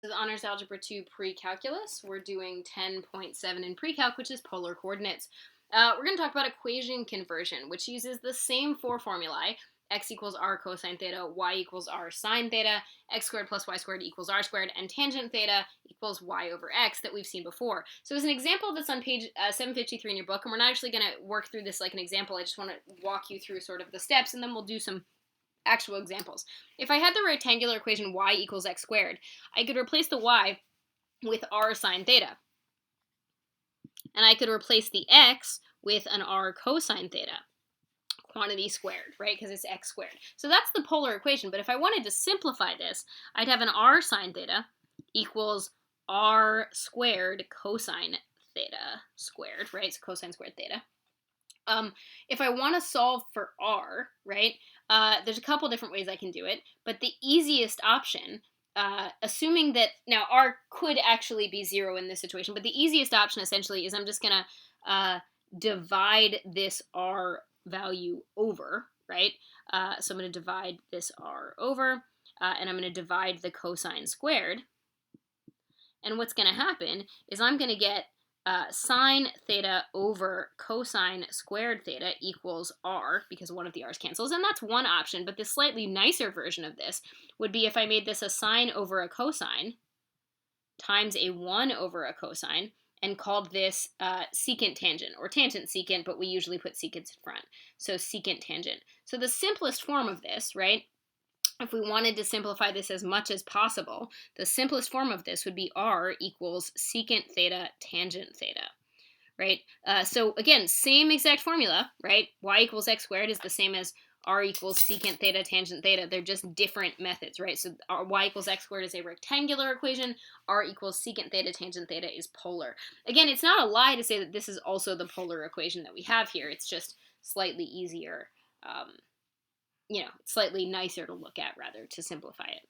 This is Honors Algebra 2 Pre-Calculus. We're doing 10.7 in Pre-Calc, which is polar coordinates. We're going to talk about equation conversion, which uses the same four formulae. X equals r cosine theta, y equals r sine theta, x squared plus y squared equals r squared, and tangent theta equals y over x that we've seen before. So as an example that's on page 753 in your book, and we're not actually going to work through this like an example, I just want to walk you through sort of the steps, and then we'll do some actual examples. If I had the rectangular equation y equals x squared, I could replace the y with r sine theta. And I could replace the x with an r cosine theta, quantity squared, right? Because it's x squared. So that's the polar equation. But if I wanted to simplify this, I'd have an r sine theta equals r squared cosine theta squared, right? So cosine squared theta. If I want to solve for r, right, there's a couple different ways I can do it, but the easiest option, assuming that, now r could actually be 0 in this situation, but the easiest option essentially is I'm just going to divide this r value over, right? So I'm going to divide this r over, and I'm going to divide the cosine squared. And what's going to happen is I'm going to get sine theta over cosine squared theta equals r, because one of the r's cancels, and that's one option. But the slightly nicer version of this would be if I made this a sine over a cosine times a 1 over a cosine and called this secant tangent, or tangent secant, but we usually put secants in front. So secant tangent. So the simplest form of this, right, if we wanted to simplify this as much as possible, the simplest form of this would be r equals secant theta tangent theta, right? So again, same exact formula, right? Y equals x squared is the same as r equals secant theta tangent theta. They're just different methods, right? So y equals x squared is a rectangular equation. R equals secant theta tangent theta is polar. Again, it's not a lie to say that this is also the polar equation that we have here. It's just slightly easier, slightly nicer to look at rather to simplify it.